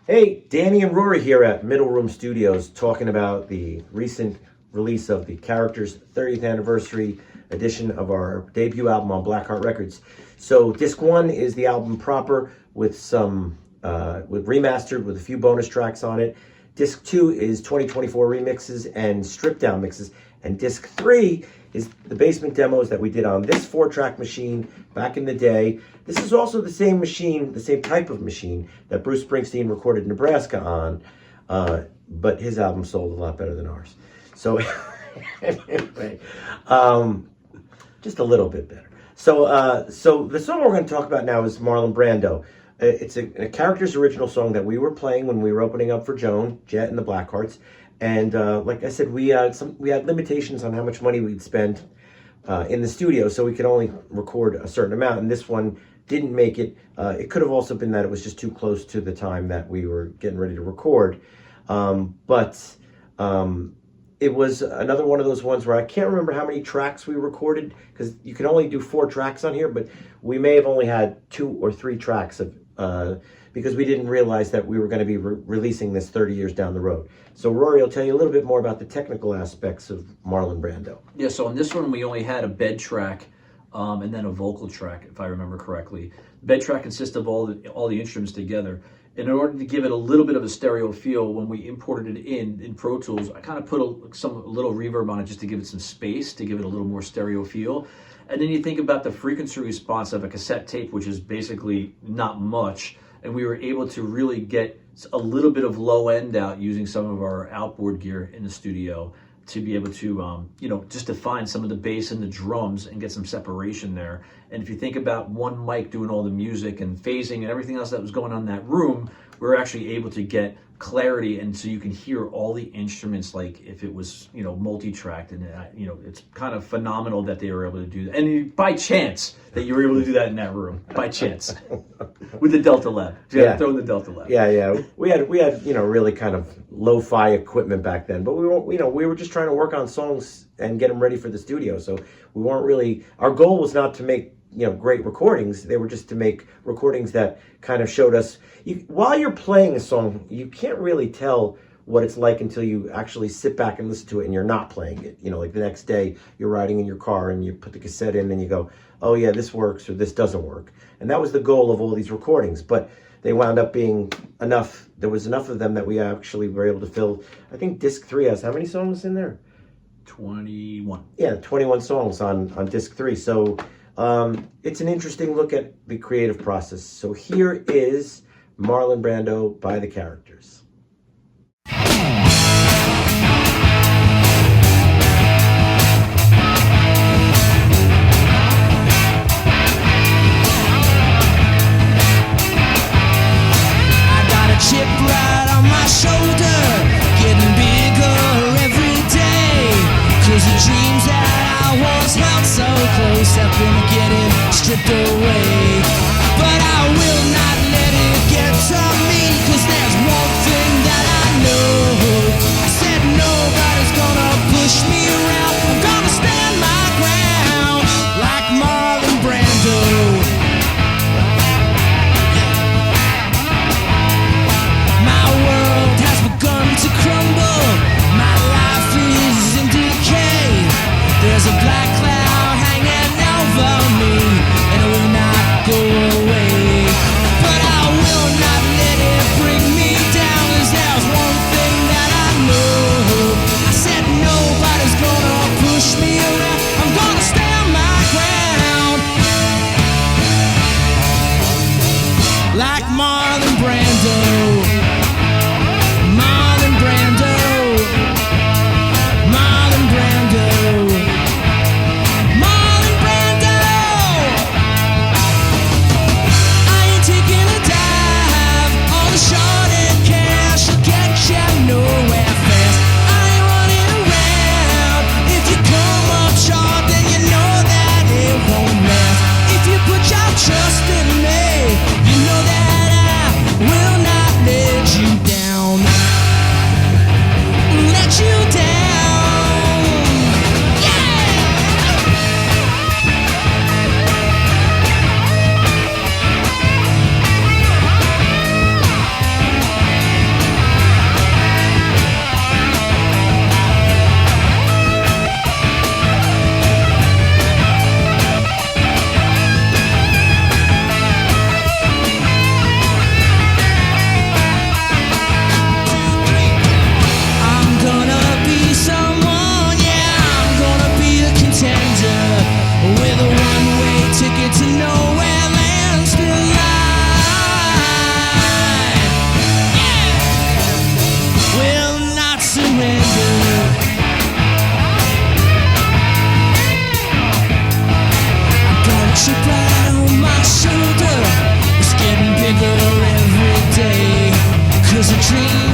Hey, Danny and Rory here at Middle Room Studios talking about the recent release of the Characters 30th anniversary edition of our debut album on Blackheart Records. So disc 1 is the album proper with some with remastered with a few bonus tracks on it. Disc 2 is 2024 remixes and stripped down mixes. And disc 3 is the basement demos that we did on this 4-track machine back in the day. This is also the same machine, the same type of machine that Bruce Springsteen recorded Nebraska on, but his album sold a lot better than ours. So anyway, just a little bit better. So the song we're going to talk about now is Marlon Brando. It's a Characters original song that we were playing when we were opening up for Joan, Jet, and the Blackhearts. And like I said, we had limitations on how much money we'd spend in the studio, so we could only record a certain amount. And this one didn't make it. It could have also been that it was just too close to the time that we were getting ready to record. But it was another one of those ones where I can't remember how many tracks we recorded, because you can only do 4 tracks on here, but we may have only had 2 or 3 tracks of because we didn't realize that we were going to be releasing this 30 years down the road. So Rory will tell you a little bit more about the technical aspects of Marlon Brando. Yeah, so on this one we only had a bed track and then a vocal track, if I remember correctly. The bed track consists of all the instruments together. And in order to give it a little bit of a stereo feel, when we imported it in Pro Tools, I kind of put a little reverb on it just to give it some space, to give it a little more stereo feel. And then you think about the frequency response of a cassette tape, which is basically not much. And we were able to really get a little bit of low end out using some of our outboard gear in the studio to be able to, just define some of the bass and the drums and get some separation there. And if you think about one mic doing all the music and phasing and everything else that was going on in that room, we were actually able to get clarity, and so you can hear all the instruments like if it was multi-tracked. And it's kind of phenomenal that they were able to do that, and by chance that you were able to do that in that room, by chance, with the Delta Lab. So yeah, throw in the Delta Lab. Yeah. We had really kind of lo-fi equipment back then, but we were just trying to work on songs and get them ready for the studio. So we weren't really, our goal was not to make great recordings. They were just to make recordings that kind of showed us, while you're playing a song, you can't really tell what it's like until you actually sit back and listen to it and you're not playing it. Like the next day you're riding in your car and you put the cassette in and you go, oh yeah, this works or this doesn't work. And that was the goal of all these recordings, but they wound up being enough. There was enough of them that we actually were able to fill. I think disc 3 has how many songs in there? 21. Yeah, 21 songs on disc 3. So it's an interesting look at the creative process. So here is Marlon Brando by the Characters. Chip right on my shoulder, getting bigger every day. 'Cause the dreams that I once held so close have been getting stripped away. But I will not let it get to me, 'cause there's one thing that I know. I said nobody's gonna push me around. I'm gonna stand my ground like Marlon Brando. To crumble, my life is in decay. There's a black cloud hanging over me, and it will not go away. But I will not let it bring me down, 'cause there's one thing that I know. I said nobody's gonna push me around. I'm gonna stand my ground like Marlon Brando. Trust in me, you know that I will. dream